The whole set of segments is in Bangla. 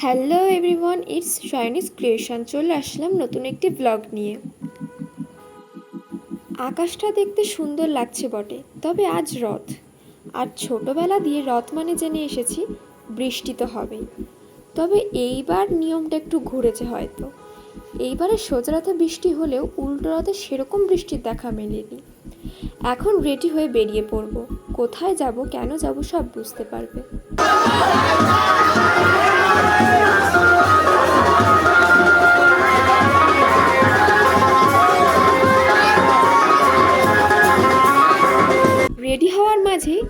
Hello everyone, it's Shiny's creation. চলে আসলাম নতুন একটি ব্লগ নিয়ে। আকাশটা দেখতে সুন্দর লাগছে বটে, তবে আজ রথ। আর ছোটবেলা দিয়ে রথ মানে জেনে এসেছি বৃষ্টি তো হবেই। তবে এইবার নিয়মটা একটু ঘুরেছে হয়তো। এইবারে সোজা রথে বৃষ্টি হলেও উল্টো রথে সেরকম বৃষ্টির দেখা মেলেনি। এখন রেডি হয়ে বেরিয়ে পড়ব। কোথায় যাব, কেন যাব, সব বুঝতে পারবে। রেডি হওয়ার মাঝেই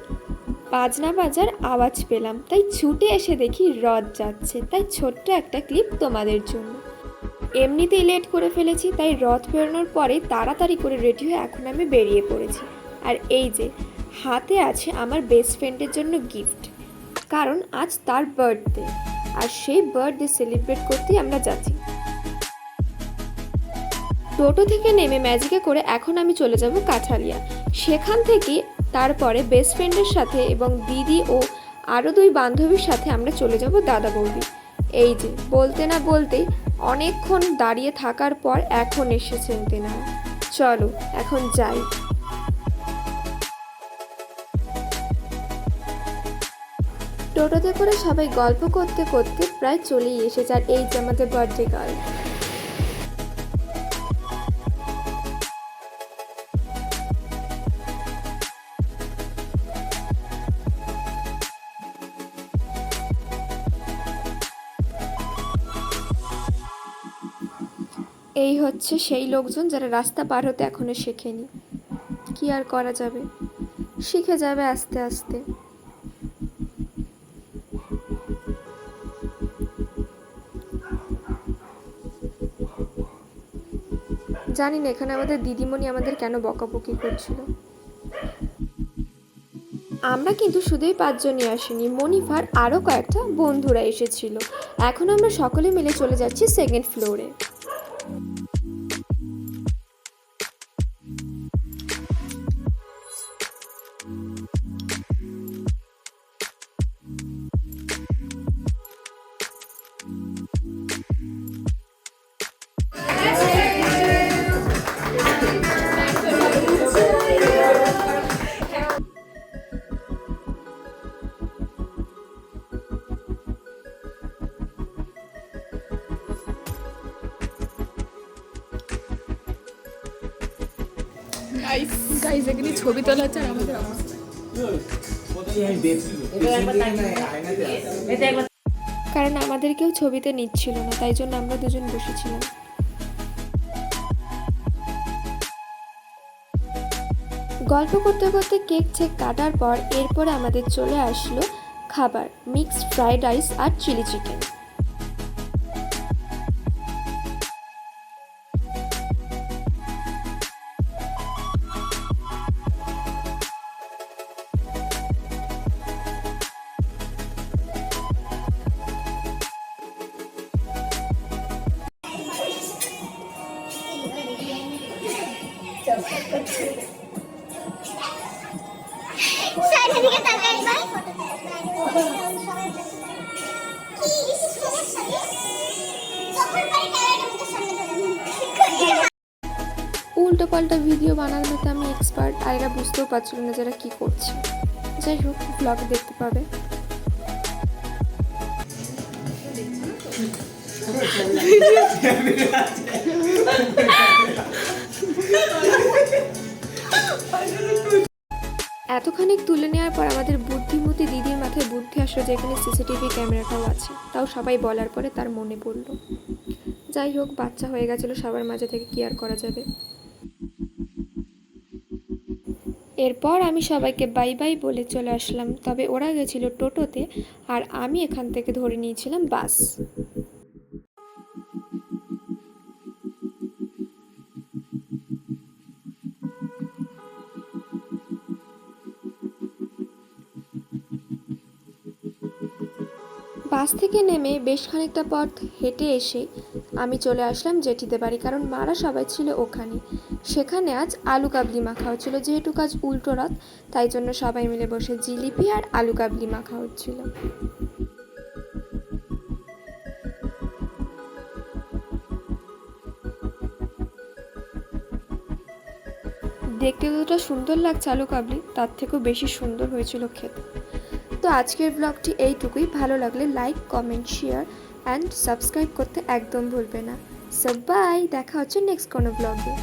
বাজনা বাজার আওয়াজ পেলাম, তাই ছুটে এসে দেখি রথ যাচ্ছে। তাই ছোট্ট একটা ক্লিপ তোমাদের জন্য। এমনিতেই লেট করে ফেলেছি, তাই রথ বেরোনোর পরে তাড়াতাড়ি করে রেডি হয়ে এখন আমি বেরিয়ে পড়েছি। আর এই যে হাতে আছে আমার বেস্ট ফ্রেন্ডের জন্য গিফট, কারণ আজ তার বার্থডে। আর সেই বার্থডে সেলিব্রেট করতেই আমরা যাচ্ছি। টোটো থেকে নেমে ম্যাজিকে করে এখন আমি চলে যাব কাঁঠালিয়া। সেখান থেকে তারপরে বেস্ট ফ্রেন্ডের সাথে এবং দিদি ও আরও 2 বান্ধবীর সাথে আমরা চলে যাব দাদা বৌদি। এই যে বলতে না বলতেই অনেকক্ষণ দাঁড়িয়ে থাকার পর এখন এসেছেন তেনারা। চলো এখন যাই। টোটোতে করে সবাই গল্প করতে করতে প্রায় চলেই এসেছে। আর এই যে আমাদের বার্থডে গার্ল। এই হচ্ছে সেই লোকজন যারা রাস্তা পার হতে এখনো শেখেনি। কি আর করা যাবে, শিখে যাবে আস্তে আস্তে। জানি না এখানে আমাদের দিদিমণি আমাদের কেন বকাবকি করছিল। আমরা কিন্তু শুধুই 5 জনই আসিনি, মনিফার আরও কয়েকটা বন্ধুরা এসেছিল। এখন আমরা সকলে মিলে চলে যাচ্ছি 2nd ফ্লোরে। গাইস এখানে ছবি তোলা হচ্ছে আর আমাদের অবস্থা। কারণ আমাদের কেউ ছবিতে নিচ্ছিল না, তাই জন্য আমরা দুজন বসেছিলাম। গল্প করতে করতে কেক চেক কাটার পর এরপরে আমাদের চলে আসলো খাবার, মিক্সড ফ্রাইড রাইস আর চিলি চিকেন। উল্টো পাল্টা ভিডিও বানানোতে আমি এক্সপার্ট, আর এরা বুঝতেও পারছিল না যারা কি করছে। যাই হোক, ব্লগ দেখতে পাবে। এতখানি তুলে নেওয়ার পর আমাদের বুদ্ধিমতী দিদির মাথায় বুদ্ধি আসলো যে এখানে সিসিটিভি ক্যামেরাটাও আছে। তাও সবাই বলার পরে তার মনে পড়ল। যাই হোক, বাচ্চা হয়ে গেছিলো সবার মাঝে থেকে, কি আর করা যাবে। এরপর আমি সবাইকে বাই বাই বলে চলে আসলাম। তবে ওরা গেছিল টোটোতে আর আমি এখান থেকে ধরে নিয়েছিলাম বাস। বাস থেকে নেমে বেশ খানিকটা পথ হেঁটে এসে আমি চলে আসলাম জেঠিদের বাড়ি, কারণ মারা সবাই ছিল ওখানে। সেখানে আজ আলু কাবলি মাখা হচ্ছিল, যেহেতু কাজ উল্টো রথ, তাই জন্য সবাই মিলে বসে জিলিপি আর আলু কাবলি মাখা হচ্ছিল। দেখতে যতটা সুন্দর লাগছে আলু কাবলি, তার থেকেও বেশি সুন্দর হয়েছিল খেতে। তো আজকের ব্লগটি এইটুকুই। ভালো লাগলে like, comment, share and subscribe করতে একদম ভুলবে না। সো বাই, দেখা হচ্ছে নেক্সট কোনো ব্লগে।